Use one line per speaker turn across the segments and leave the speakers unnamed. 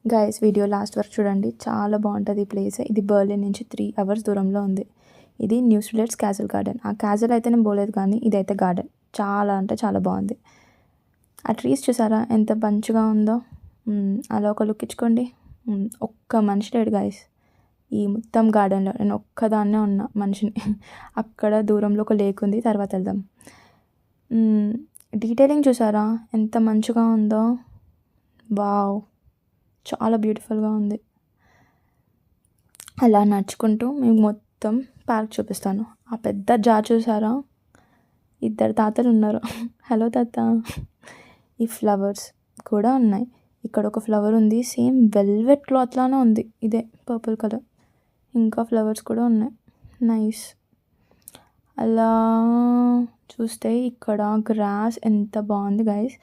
Guys video last వరకు చూడండి, చాలా బాగుంటుంది ఈ ప్లేస్. ఇది బర్లిన్ నుంచి 3 hours దూరంలో ఉంది. ఇది న్యూసిలాండ్స్ క్యాసిల్ గార్డెన్. ఆ క్యాసిల్ అయితే నేను పోలేదు, కానీ ఇదైతే గార్డెన్ చాలా అంటే చాలా బాగుంది. ఆ ట్రీస్ చూసారా ఎంత మంచిగా ఉందో. అలా ఒక లుక్ ఇచ్చుకోండి. ఒక్క మనిషి లేడు గైస్ ఈ మొత్తం గార్డెన్లో. నేను ఒక్కదాన్నే ఉన్నా మనిషిని. అక్కడ దూరంలో ఒక లేక్ ఉంది, తర్వాత వెళ్దాం. డీటెయిలింగ్ చూసారా ఎంత మంచిగా ఉందో. వావ్, చాలా బ్యూటిఫుల్గా ఉంది. అలా నడుచుకుంటూ మీకు మొత్తం పార్క్ చూపిస్తాను. ఆ పెద్ద జార్ చూసారా, 2 తాతలు ఉన్నారు. హలో తాత. ఈ ఫ్లవర్స్ కూడా ఉన్నాయి. ఇక్కడ ఒక ఫ్లవర్ ఉంది, సేమ్ వెల్వెట్ క్లాత్ లానే ఉంది, ఇదే పర్పుల్ కలర్. ఇంకా ఫ్లవర్స్ కూడా ఉన్నాయి, నైస్. అలా చూస్తే ఇక్కడ గ్రాస్ ఎంత బాగుంది గైస్.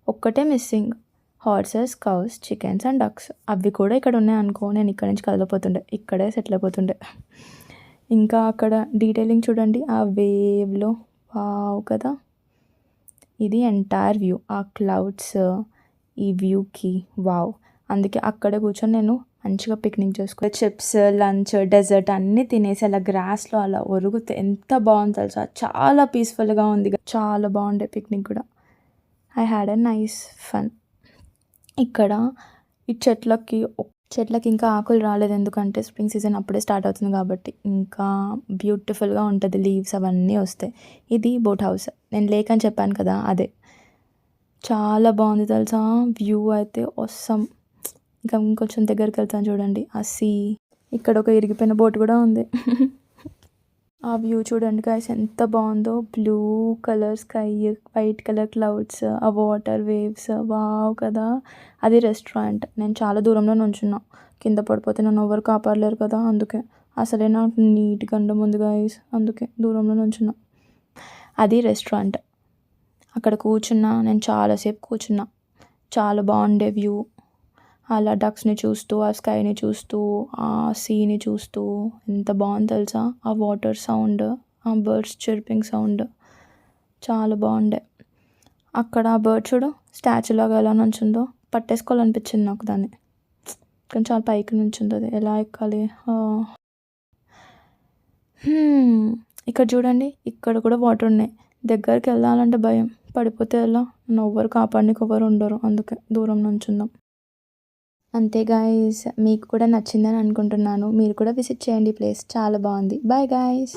ఒక్కటే missing, horses, cows, chickens and ducks. అవి కూడా ఇక్కడ ఉన్నాయి అనుకో, నేను ఇక్కడ నుంచి కదలిపోతుండే, ఇక్కడే సెటిల్ అయిపోతుండే. ఇంకా అక్కడ డీటెయిలింగ్ చూడండి ఆ వేవ్లో, వావ్ కదా. ఇది ఎంటైర్ వ్యూ, ఆ క్లౌడ్స్ ఈ వ్యూకి వావ్. అందుకే అక్కడే కూర్చొని నేను మంచిగా పిక్నిక్ చేసుకుని చిప్స్, లంచ్, డెజర్ట్ అన్నీ తినేసి అలా గ్రాస్లో అలా ఒరుగుతే ఎంత బాగుంది తెలుసా. చాలా పీస్ఫుల్గా ఉంది, చాలా బాగుండే పిక్నిక్ కూడా. I had a nice fun. ఇక్కడ ఈ చెట్లకి ఇంకా ఆకులు రాలేదు, ఎందుకంటే స్ప్రింగ్ సీజన్ అప్పుడే స్టార్ట్ అవుతుంది కాబట్టి. ఇంకా బ్యూటిఫుల్గా ఉంటుంది, లీవ్స్ అవన్నీ వస్తాయి. ఇది బోట్ హౌస్, నేను లేక్ అని చెప్పాను కదా, అదే. చాలా బాగుంది తెలుసా వ్యూ అయితే, ఆసమ్. ఇంకా ఇంకొంచెం దగ్గరికి వెళ్తాను చూడండి, ఆ సీ. ఇక్కడ ఒక ఇరిగిపోయిన బోట్ కూడా ఉంది. ఆ వ్యూ చూడండి గైస్ ఎంత బాగుందో. Blue colour sky, white colour clouds, ఆ వాటర్ వేవ్స్, వావ్ కదా. అది రెస్టారెంట్. నేను చాలా దూరంలో నుంచున్నా, కింద పడిపోతే నన్ను ఎవరు కాపాడలేరు కదా, అందుకే. అసలే నాకు నీట్ గండం ఉంది గైస్, అందుకే దూరంలో నుంచున్నా. అది రెస్టారెంట్. అక్కడ కూర్చున్నా, నేను చాలాసేపు కూర్చున్నా. చాలా బాగుండే వ్యూ. అలా డక్స్ని చూస్తూ, ఆ స్కైని చూస్తూ, ఆ సీని చూస్తూ ఎంత బాగుంది తెలుసా. ఆ వాటర్ సౌండ్, ఆ బర్డ్స్ చిర్పింగ్ సౌండ్ చాలా బాగుండే. అక్కడ ఆ బర్డ్ చూడు స్టాచ్యూ లాగా ఎలా నుంచుందో, పట్టేసుకోవాలనిపించింది నాకు దాన్ని. కానీ చాలా పైకి నుంచుంది, అది ఎలా ఎక్కాలి. ఇక్కడ చూడండి, ఇక్కడ కూడా వాటర్ ఉన్నాయి. దగ్గరికి వెళ్ళాలంటే భయం, పడిపోతే ఎలా, నన్ను ఎవ్వరు కాపాడడానికి ఎవరు ఉండరు, అందుకే దూరం నుంచుందాం. అంతే గాయస్, మీకు కూడా నచ్చిందని అనుకుంటున్నాను. మీరు కూడా విజిట్ చేయండి, ప్లేస్ చాలా బాగుంది. Bye guys.